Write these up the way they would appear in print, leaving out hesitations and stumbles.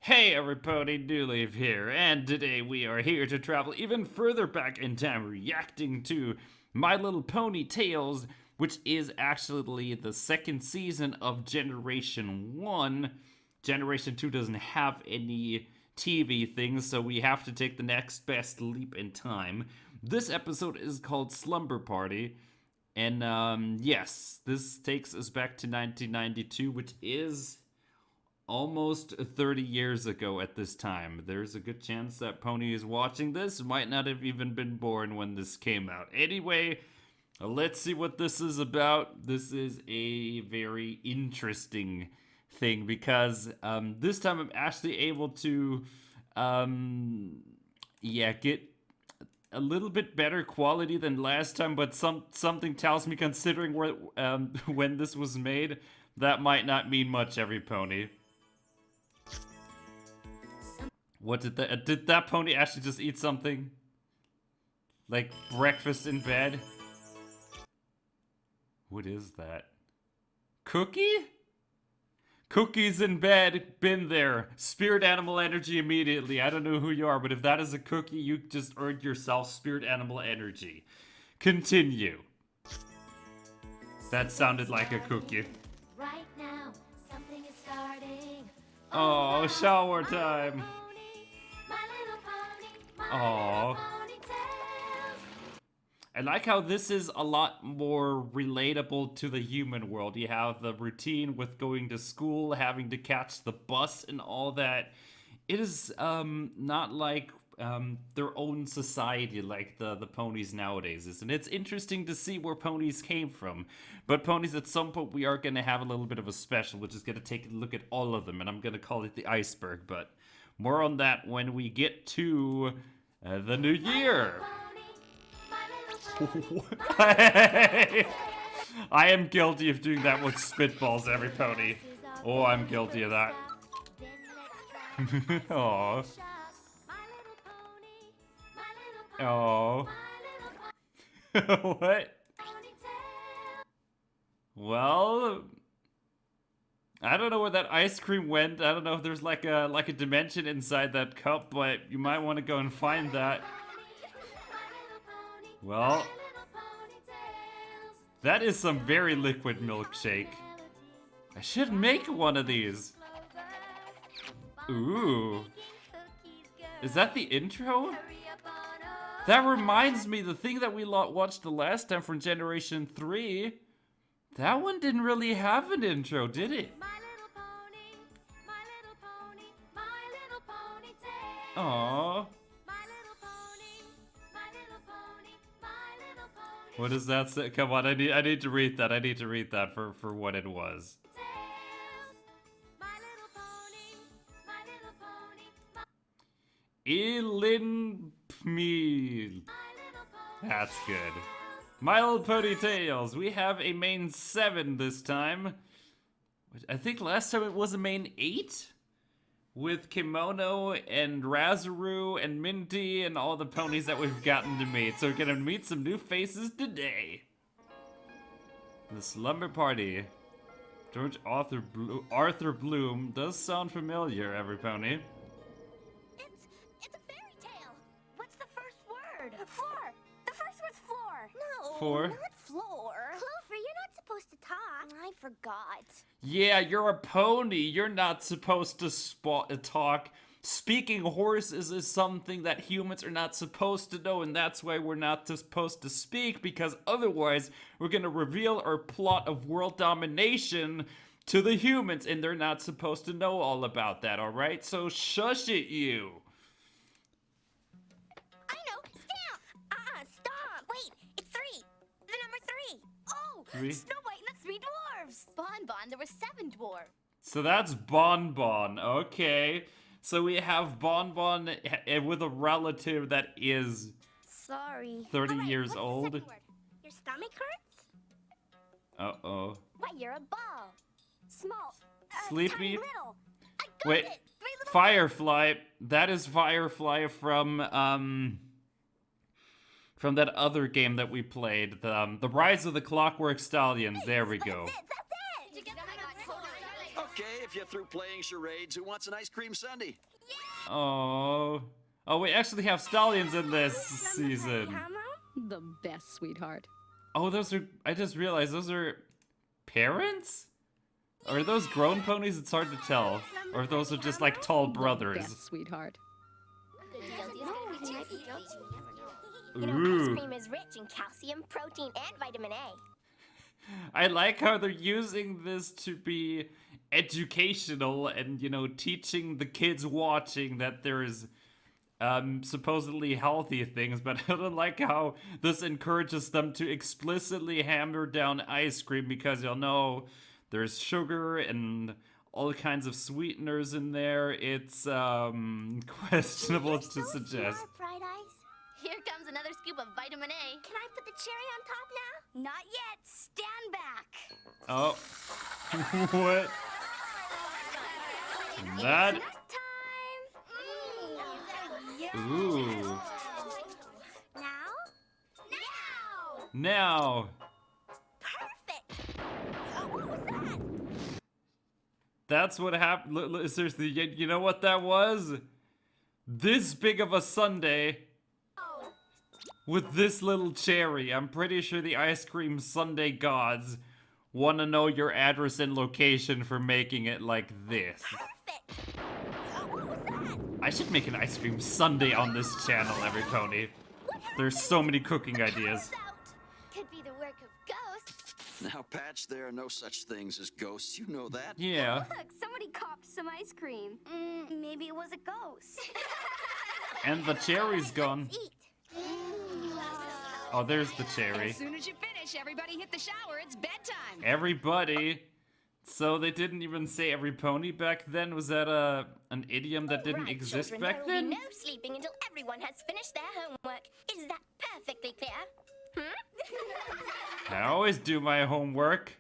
Hey everybody, Newleaf here, and today we are here to travel even further back in time, reacting to My Little Pony Tales, which is actually the second season of Generation 1. Generation 2 doesn't have any TV things, so we have to take the next best leap in time. This episode is called Slumberparty, and yes, this takes us back to 1992, which is almost 30 years ago at this time. There's a good chance that Pony is watching this, might not have even been born when this came out. Anyway, let's see what this is about. This is a very interesting thing because this time I'm actually able to get a little bit better quality than last time, but something tells me, considering where when this was made, that might not mean much every pony. What did that pony actually just eat something? Like breakfast in bed? What is that? Cookie? Cookies in bed, been there. Spirit animal energy immediately. I don't know who you are, but if that is a cookie, you just earned yourself spirit animal energy. Continue. That sounded like a cookie. Right now, something is starting. Oh, shower time. Aww. I like how this is a lot more relatable to the human world. You have the routine with going to school, having to catch the bus and all that. It is not like their own society like the ponies nowadays is. And it's interesting to see where ponies came from. But ponies, at some point we are going to have a little bit of a special, which is going to take a look at all of them. And I'm going to call it the iceberg. But more on that when we get to the new year. I am guilty of doing that with spitballs every pony. Oh, I'm guilty of that. Aww. Oh. What? Well, I don't know where that ice cream went. I don't know if there's like a dimension inside that cup, but you might want to go and find that. Well, that is some very liquid milkshake. I should make one of these. Ooh. Is that the intro? That reminds me, the thing that we watched the last time from Generation 3, that one didn't really have an intro, did it? Aww. What does that say? Come on, I need to read that. I need to read that for what it was. Ilinpmeal. That's good. My Little Pony Tales. We have a main 7 this time. I think last time it was a main 8? With Kimono and Razaroo and Minty and all the ponies that we've gotten to meet. So we're gonna meet some new faces today. The Slumberparty. George Arthur Bloom does sound familiar, every pony. It's a fairy tale. What's the first word? Floor. The first word's floor. No, Floor? not floor. Clover, you're not supposed to talk. I forgot. Yeah, you're a pony. You're not supposed to talk. Speaking horses is something that humans are not supposed to know, and that's why we're not supposed to speak, because otherwise we're going to reveal our plot of world domination to the humans, and they're not supposed to know all about that, alright? So shush it, you. I know. Stamp. Stop. Wait, it's 3. The number 3. Oh, 3? Snow White and the 3 dwarves. Bon, there were 7 dwarves. So that's Bon. Okay. So we have Bon with a relative that is Sorry. 30 All right, years what's the old. second word? Your stomach hurts? Uh-oh. Why, you're a ball. Small. Sleepy? Tiny little. I got Wait, it. 3 little Firefly. That is Firefly from that other game that we played, the Rise of the Clockwork Stallions. There we go. That's it. Okay, if you're through playing charades, who wants an ice cream sundae? Oh. Oh, we actually have stallions in this season. Huh, Mom? The best, sweetheart. Oh, those are... I just realized those are... parents? Or are those grown ponies? It's hard to tell. Or if those are just like tall brothers. The best, sweetheart. You know, Ooh. ice cream is rich in calcium, protein, and vitamin A. I like how they're using this to be educational and, you know, teaching the kids watching that there's supposedly healthy things, but I don't like how this encourages them to explicitly hammer down ice cream because you'll know there's sugar and all kinds of sweeteners in there. It's questionable You're to so suggest. smart, Bright Eyes. Here comes another scoop of vitamin A. Can I put the cherry on top now? Not yet. Stand back. Oh. What? That. Snack time. Ooh. Now? Now! Now. Perfect. What was that? That's what happened. Seriously, you know what that was? This big of a sundae Oh. with this little cherry. I'm pretty sure the ice cream sundae gods want to know your address and location for making it like this. Perfect. What was that? I should make an ice cream sundae on this channel, every pony. There's so many cooking ideas. Could be the work of ghosts. Now, Patch, there are no such things as ghosts. You know that. Yeah. Look, somebody copped some ice cream. Maybe it was a ghost. And the cherry's gone. Let's eat. Oh, there's the cherry. As soon as you finish, everybody hit the shower. It's bedtime. Everybody. So they didn't even say every pony back then? Was that an idiom that didn't Right, exist children, back there will then? be no sleeping until everyone has finished their homework. Is that perfectly clear? I always do my homework.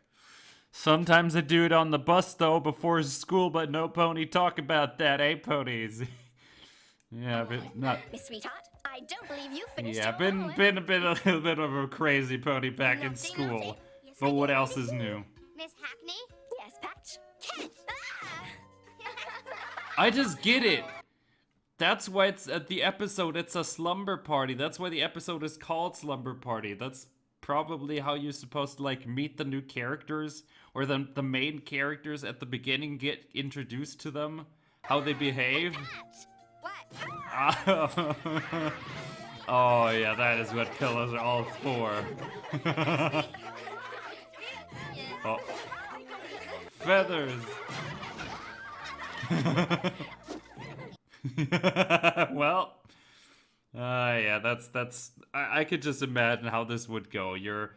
Sometimes I do it on the bus though before school, but no pony talk about that, eh, ponies? Yeah, but not. Miss Sweetheart, I don't believe you finished Yeah, your homework. been a little bit of a crazy pony back in Nothing, school. nothing. Yes, But I what did. else is new? Miss Hackney? Yes, Patch. Cat. I just get it. That's why it's at the episode. It's a slumber party. That's why the episode is called Slumber Party. That's probably how you're supposed to like meet the new characters, or the main characters at the beginning, get introduced to them, how they behave. What? Oh yeah, that is what pillows are all for. Oh. Feathers. Well, yeah, that's. I could just imagine how this would go. You're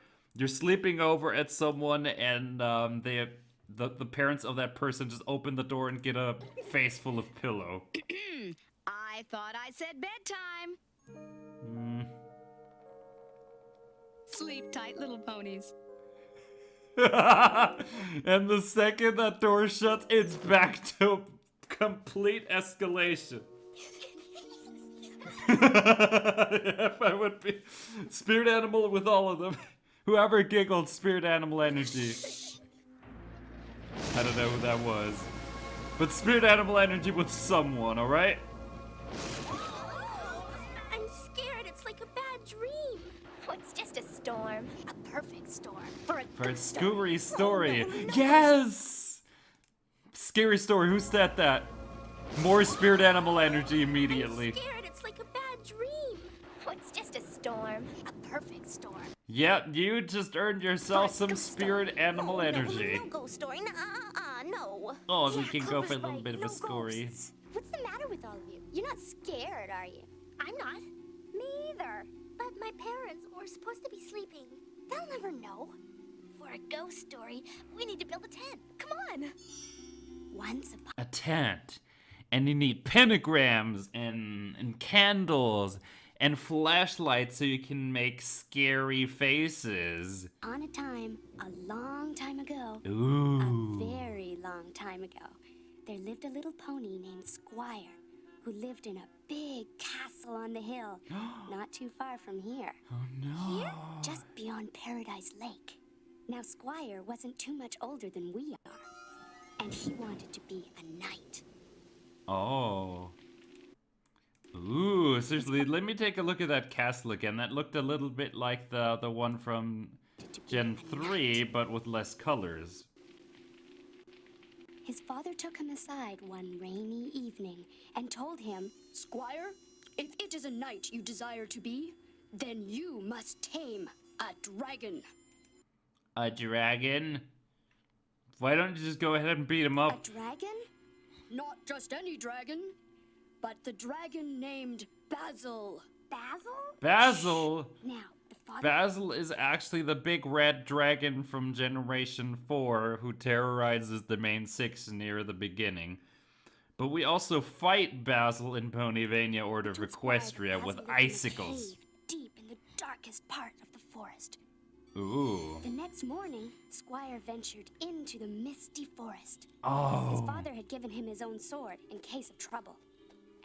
sleeping over at someone, and the parents of that person just open the door and get a face full of pillow. I thought I said bedtime. Sleep tight, little ponies. And the second that door shuts, it's back to complete escalation. If I would be spirit animal with all of them. Whoever giggled, spirit animal energy. I don't know who that was. But spirit animal energy with someone, alright? I'm scared. It's like a bad dream. Oh, it's just a storm. A perfect storm. For For a a ghost story. scary story. Oh, no. Yes! Scary story. Who said that? More spirit animal energy immediately. I'm scared. It's like a bad dream. Oh, it's just a storm. A perfect storm. Yep, you just earned yourself some Ghost spirit story. animal Oh, energy. No, no ghost story. No. Oh, we Yeah, can go for a Clover's little right. bit of No a story. ghosts. What's the matter with all of you? You're not scared, are you? I'm not. Me either. But my parents were supposed to be sleeping. They'll never know. For a ghost story, we need to build a tent. Come on. Once upon A tent. And you need pentagrams and candles and flashlights so you can make scary faces. a time, a long time ago, Ooh. a very long time ago, there lived a little pony named Squire who lived in a big castle on the hill, not too far from here. Oh no. Here, just beyond Paradise Lake. Now, Squire wasn't too much older than we are. and he wanted to be a knight. Oh. Ooh, seriously, let me take a look at that castle again. That looked a little bit like the one from Gen 3, but with less colors. His father took him aside one rainy evening and told him, Squire, if it is a knight you desire to be, then you must tame a dragon. A dragon? Why don't you just go ahead and beat him "A up? dragon? Not just any dragon, but the dragon named Basil. Basil?" Basil! Now, the father... Basil is actually the big red dragon from Generation 4 who terrorizes the main 6 near the beginning. But we also fight Basil in Ponyvania Order of told Squire that Equestria Basil with lived in a icicles. cave deep in the darkest part of the forest. Ooh. The next morning, Squire ventured into the misty forest. His Oh. father had given him his own sword in case of trouble.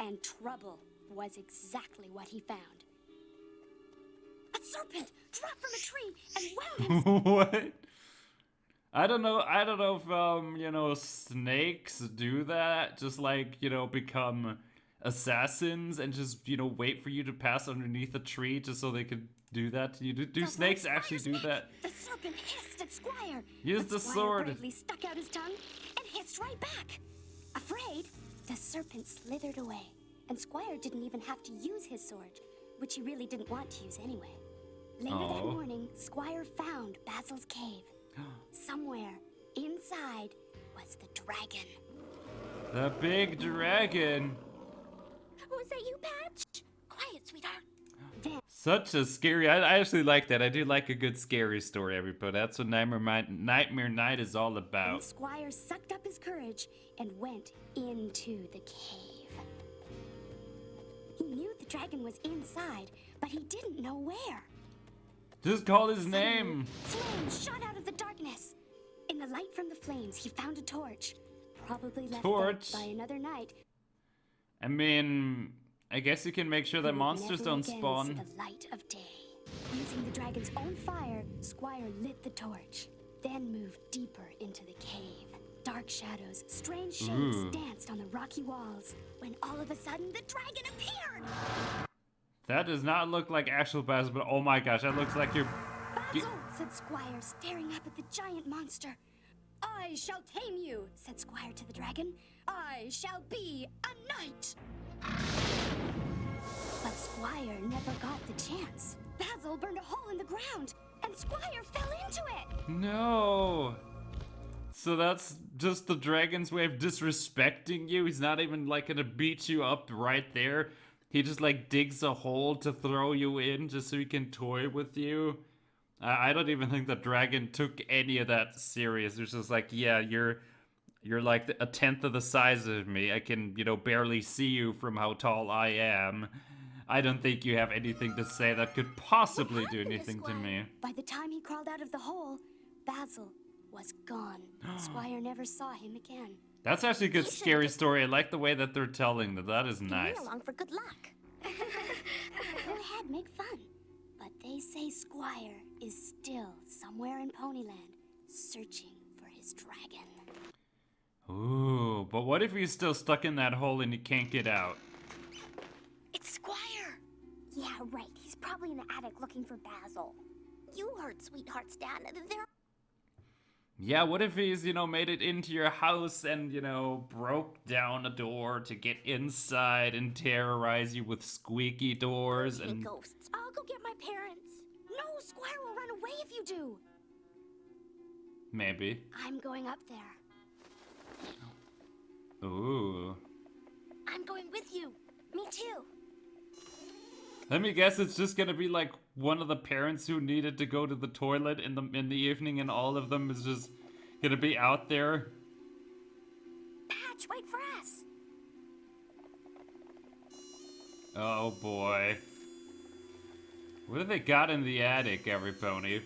And trouble was exactly what he found. A serpent dropped from a tree and wound him. What? I don't know if, you know, snakes do that. Just like, you know, become assassins and just, you know, wait for you to pass underneath a tree just so they could do that to you. Do snakes actually do that? The serpent hissed at Squire. Use but the Squire sword. bravely stuck out his tongue and hissed right back. Afraid, the serpent slithered away, and Squire didn't even have to use his sword, which he really didn't want to use anyway. Later that Oh. morning, Squire found Basil's cave. Somewhere inside was the dragon. The big dragon. Was that you, Patch? Quiet, sweetheart. Then Such a scary. I actually like that. I do like a good scary story, everybody. That's what Nightmare Night is all about. Squire sucked up his courage and went into the cave. He knew the dragon was inside, but he didn't know where. Just call his Suddenly, name. Flames shot out of the darkness. In the light from the flames, he found a torch, probably left Torch? there by another knight. I mean, I guess you can make sure that who would monsters never don't again spawn. see the light of day. Using the dragon's own fire, Squire lit the torch, then moved deeper into the cave. Dark shadows, strange shapes Ooh. danced on the rocky walls, when all of a sudden the dragon appeared. That does not look like actual Basil, but oh my gosh, that looks like you're... Basil, said Squire, staring up at the giant monster. I shall tame you. Said Squire to the dragon. I shall be a knight. But Squire never got the chance. Basil burned a hole in the ground, and Squire fell into it. No. So that's just the dragon's way of disrespecting you? He's not even like gonna beat you up right there? He just like digs a hole to throw you in just so he can toy with you? I don't even think the dragon took any of that serious. It was just like, yeah, you're like a tenth of the size of me. I can, you know, barely see you from how tall I am. I don't think you have anything to say that could possibly What do happened anything to Squire? me. By the time he crawled out of the hole, Basil was gone. Squire never saw him again. That's actually a good He should've scary just- story. I like the way that they're telling that. That is Bring nice. me along for good luck. Go ahead, make fun. But they say Squire is still somewhere in Ponyland, searching for his dragon. Ooh, but what if he's still stuck in that hole and he can't get out? It's Squire! Yeah, right. He's probably in the attic looking for Basil. You heard Sweetheart's dad. They're Yeah, what if he's, you know, made it into your house and, you know, broke down a door to get inside and terrorize you with squeaky doors the and... ghosts. I'll go get my parents. No, Squire will run away if you do. Maybe. I'm going up there. Ooh. I'm going with you. Me too. Let me guess, it's just gonna be like one of the parents who needed to go to the toilet in the evening, and all of them is just gonna be out there. Patch, wait for us. Oh boy. What have they got in the attic, every pony?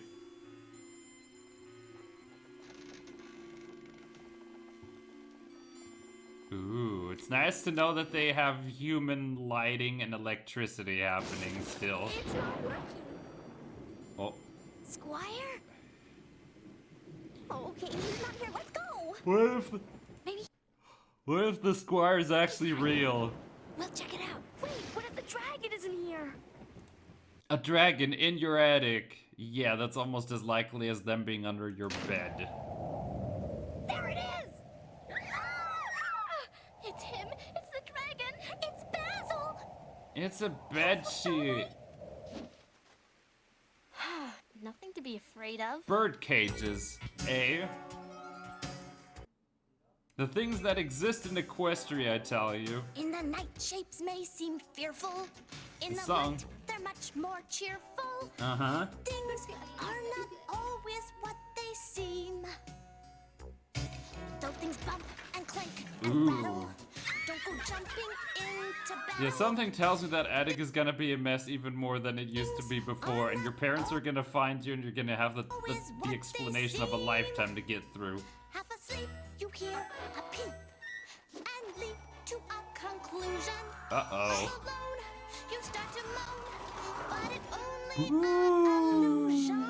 Ooh, it's nice to know that they have human lighting and electricity happening still. It's not working. Oh. Squire? Oh, okay, he's not here. Let's go. What if What if the squire's actually real? We'll check it out. Wait, what if the dragon isn't here? A dragon in your attic. Yeah, that's almost as likely as them being under your bed. There it is! It's him. It's the dragon. It's Basil. It's a bedsheet. Nothing to be afraid of. Bird cages, eh? The things that exist in Equestria, I tell you. In the night, shapes may seem fearful. In the Song. light, they're much more cheerful. Uh-huh. Things are not always what they seem. Though things bump and clink and Ooh. rattle, don't go jumping into battle. Yeah, something tells me that attic is gonna be a mess even more than it used to be before, and your parents are gonna find you and you're gonna have the explanation of a lifetime to get through. Half asleep, you hear a peep and leap to a conclusion. Uh-oh. All alone, you start to moan, but it's only an illusion.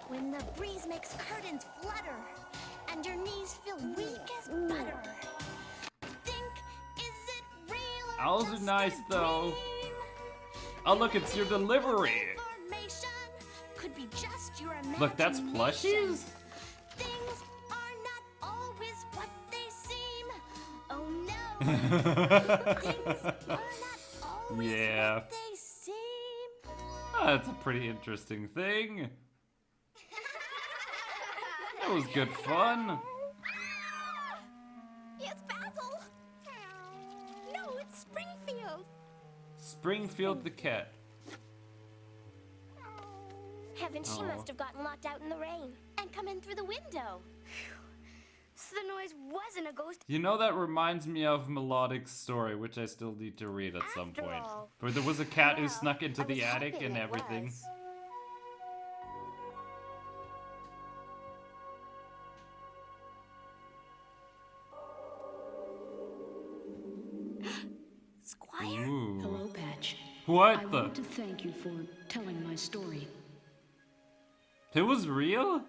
When the breeze makes curtains flutter and your knees feel weak as butter, think, is it real or Owls are just nice, a though. dream? Oh, look, it's your delivery. Information could be just your Look, that's imagination. plushies? Things are not always what they seem. Oh no. Things are not always Yeah. what they seem. Oh, that's a pretty interesting thing. That was good fun. It's Basil. No, it's Springfield. Springfield the cat. Heaven, she Aw. must have gotten locked out in the rain and come in through the window. So the noise wasn't a ghost. You know, that reminds me of Melodic's story, which I still need to read at some After point. all. Where there was a cat who Well, snuck into I was the attic hoping and it everything. was. Squire? Ooh. Hello, Patch. What I the? want to thank you for telling my story. It was real?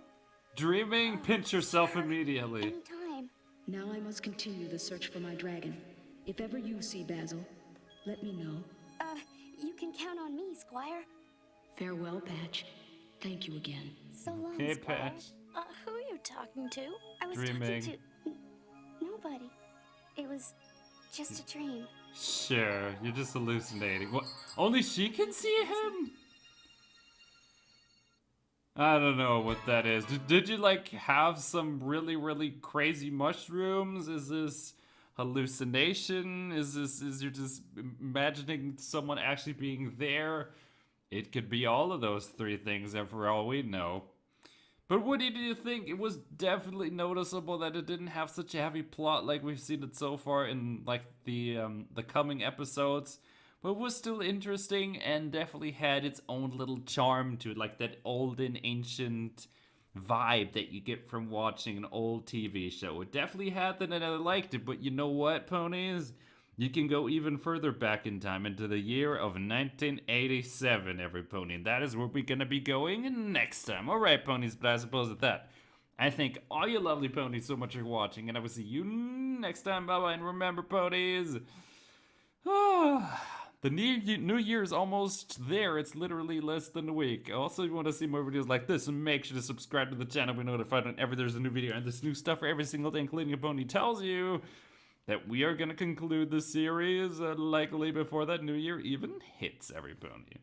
Dreaming? Pinch yourself immediately. Anytime. Now I must continue the search for my dragon. If ever you see Basil, let me know. You can count on me, Squire. Farewell, Patch. Thank you again. So long, Hey, Squire. Patch. Who are you talking to? I was Dreaming. talking to nobody. It was just a dream. Sure, you're just hallucinating. What? Only she can see him? I don't know what that is. Did you like have some really, really crazy mushrooms? Is this hallucination? Is you just imagining someone actually being there? It could be all of those three things, and for all we know. But what did you think? It was definitely noticeable that it didn't have such a heavy plot like we've seen it so far in like the coming episodes. But it was still interesting and definitely had its own little charm to it, like that old and ancient vibe that you get from watching an old TV show. It definitely had that and I liked it, but you know what, ponies? You can go even further back in time into the year of 1987, every pony. And that is where we're going to be going next time. All right, ponies, but I suppose at that, I thank all you lovely ponies so much for watching, and I will see you next time. Bye-bye, and remember, ponies, the new year is almost there. It's literally less than a week. Also, if you want to see more videos like this, make sure to subscribe to the channel. Be notified whenever there's a new video and this new stuff for every single day, including a pony tells you that we are going to conclude the series likely before that new year even hits, every pony.